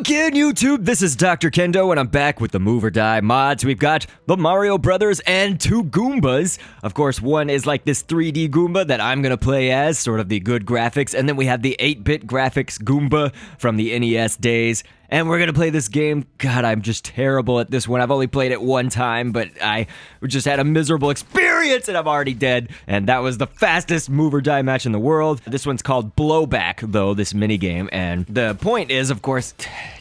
Again, YouTube, this is Dr. Kendo, and I'm back with the Move or Die mods. We've got the Mario Brothers and two Goombas. Of course, one is like this 3D Goomba that I'm gonna play as, sort of the good graphics, and then we have the 8-bit graphics Goomba from the NES days. And we're gonna play this game. God, I'm just terrible at this one. I've only played it one time, but I just had a miserable experience and I'm already dead. And that was the fastest move or die match in the world. This one's called Blowback, though, this minigame. And the point is, of course,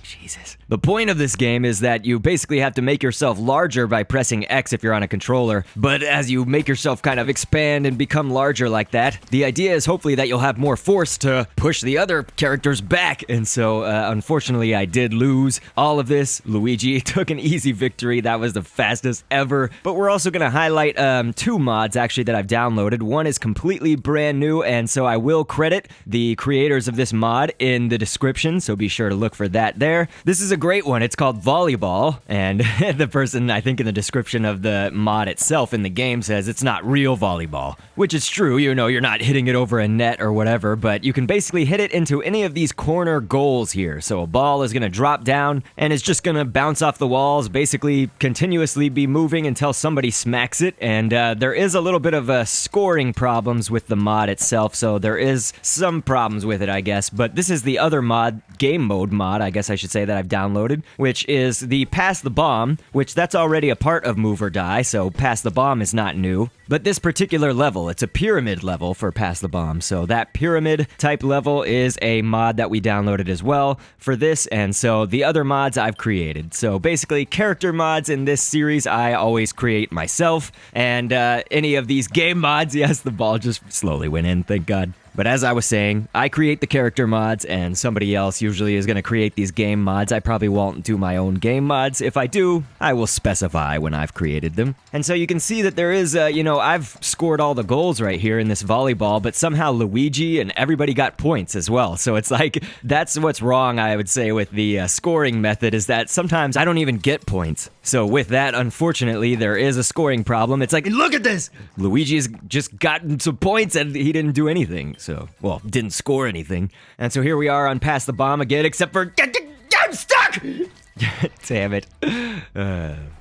Jesus. The point of this game is that you basically have to make yourself larger by pressing X if you're on a controller. But as you make yourself kind of expand and become larger like that, the idea is hopefully that you'll have more force to push the other characters back. And so, unfortunately, I did lose all of this. Luigi took an easy victory. That was the fastest ever. But we're also going to highlight two mods, actually, that I've downloaded. One is completely brand new, and so I will credit the creators of this mod in the description, so be sure to look for that there. This is a great one. It's called Volleyball, and the person, I think, in the description of the mod itself in the game says it's not real volleyball, which is true. You know, you're not hitting it over a net or whatever, but you can basically hit it into any of these corner goals here. So a ball is going to drop down, and it's just going to bounce off the walls, basically continuously be moving until somebody smacks it, and there is a little bit of scoring problems with the mod itself, so there is some problems with it, I guess, but this is the other mod, game mode mod, I guess I should say, that I've downloaded, which is the Pass the Bomb, which that's already a part of Move or Die, so Pass the Bomb is not new. But this particular level, it's a pyramid level for Pass the Bomb, so that pyramid type level is a mod that we downloaded as well for this, and so the other mods I've created. So basically, character mods in this series I always create myself, and any of these game mods, yes, the ball just slowly went in, thank God. But as I was saying, I create the character mods, and somebody else usually is going to create these game mods. I probably won't do my own game mods. If I do, I will specify when I've created them. And so you can see that there is, I've scored all the goals right here in this volleyball, but somehow Luigi and everybody got points as well. So it's like, that's what's wrong, I would say, with the scoring method, is that sometimes I don't even get points. So with that, unfortunately, there is a scoring problem. It's like, look at this! Luigi's just gotten some points and he didn't do anything. So, well, didn't score anything. And so here we are on Pass the Bomb again, except for... I'm stuck! Damn it.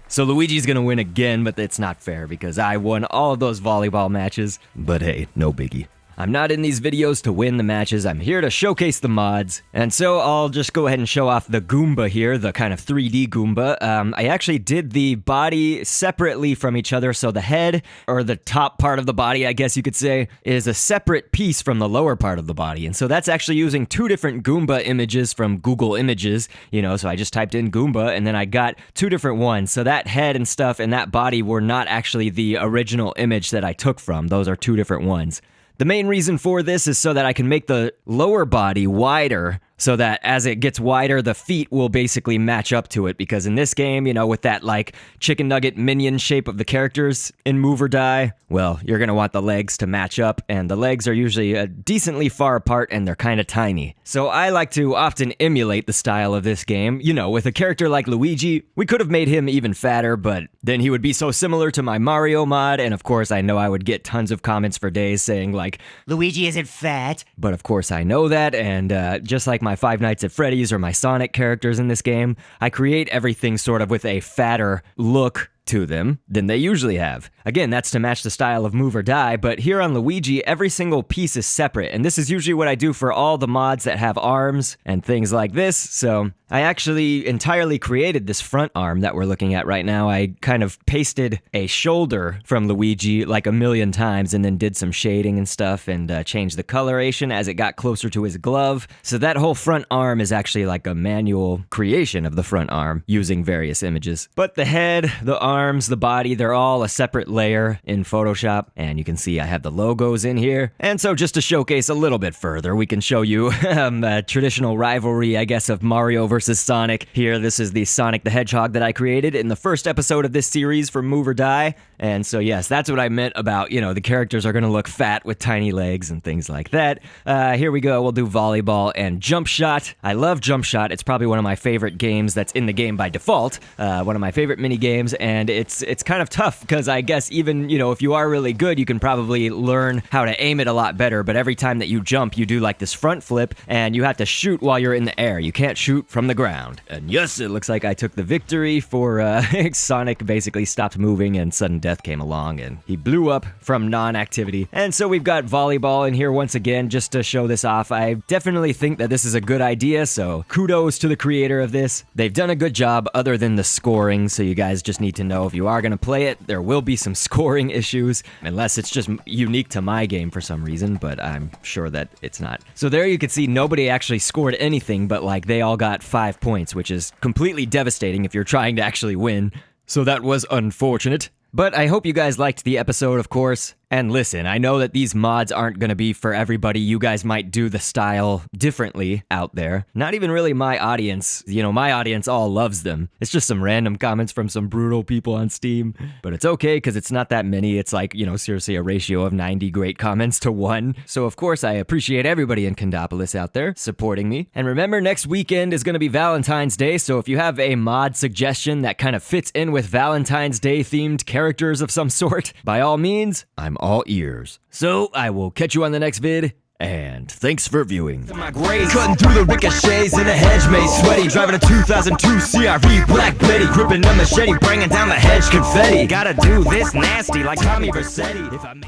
So Luigi's gonna win again, but it's not fair because I won all of those volleyball matches. But hey, no biggie. I'm not in these videos to win the matches, I'm here to showcase the mods. And so I'll just go ahead and show off the Goomba here, the kind of 3D Goomba. I actually did the body separately from each other, so the head, or the top part of the body, I guess you could say, is a separate piece from the lower part of the body. And so that's actually using two different Goomba images from Google Images, so I just typed in Goomba, and then I got two different ones. So that head and stuff and that body were not actually the original image that I took from. Those are two different ones. The main reason for this is so that I can make the lower body wider, so that as it gets wider, the feet will basically match up to it, because in this game, with that like chicken nugget minion shape of the characters in Move or Die, well, you're gonna want the legs to match up, and the legs are usually decently far apart and they're kind of tiny. So I like to often emulate the style of this game. With a character like Luigi, we could have made him even fatter, but then he would be so similar to my Mario mod, and of course I know I would get tons of comments for days saying like, Luigi isn't fat. But of course I know that, and just like my Five Nights at Freddy's or my Sonic characters in this game, I create everything sort of with a fatter look to them than they usually have. Again, that's to match the style of Move or Die, but here on Luigi, every single piece is separate, and this is usually what I do for all the mods that have arms and things like this, so I actually entirely created this front arm that we're looking at right now. I kind of pasted a shoulder from Luigi like a million times and then did some shading and stuff and changed the coloration as it got closer to his glove. So that whole front arm is actually like a manual creation of the front arm using various images. But the head, the arms, the body, they're all a separate layer in Photoshop, and you can see I have the logos in here. And so just to showcase a little bit further, we can show you a traditional rivalry, I guess, of Mario versus Sonic. Here, this is the Sonic the Hedgehog that I created in the first episode of this series for Move or Die. And so yes, that's what I meant about, the characters are gonna look fat with tiny legs and things like that. Here we go, we'll do volleyball and jump shot. I love jump shot, it's probably one of my favorite games that's in the game by default. One of my favorite mini games, and it's kind of tough because I guess nonetheless, even, you know, if you are really good, you can probably learn how to aim it a lot better. But every time that you jump, you do like this front flip, and you have to shoot while you're in the air. You can't shoot from the ground. And yes, it looks like I took the victory for Sonic basically stopped moving and sudden death came along and he blew up from non-activity. And so we've got volleyball in here once again just to show this off. I definitely think that this is a good idea, so kudos to the creator of this. They've done a good job other than the scoring, so you guys just need to know if you are going to play it, there will be some scoring issues, unless it's just unique to my game for some reason, but I'm sure that it's not. So there you can see nobody actually scored anything, but like they all got 5 points, which is completely devastating if you're trying to actually win. So that was unfortunate. But I hope you guys liked the episode, of course. And listen, I know that these mods aren't going to be for everybody. You guys might do the style differently out there. Not even really my audience. You know, my audience all loves them. It's just some random comments from some brutal people on Steam. But it's okay, because it's not that many. It's like, you know, seriously a ratio of 90 great comments to 1. So of course, I appreciate everybody in Kendopolis out there supporting me. And remember, next weekend is going to be Valentine's Day. So if you have a mod suggestion that kind of fits in with Valentine's Day themed characters of some sort, by all means, I'm all ears. So I will catch you on the next vid, and thanks for viewing. Cutting through the ricochets in a hedge maze, sweaty, driving a 2002 CRV Black Betty, gripping a machete, bringing down the hedge confetti. Gotta do this nasty like Tommy Vercetti. If I made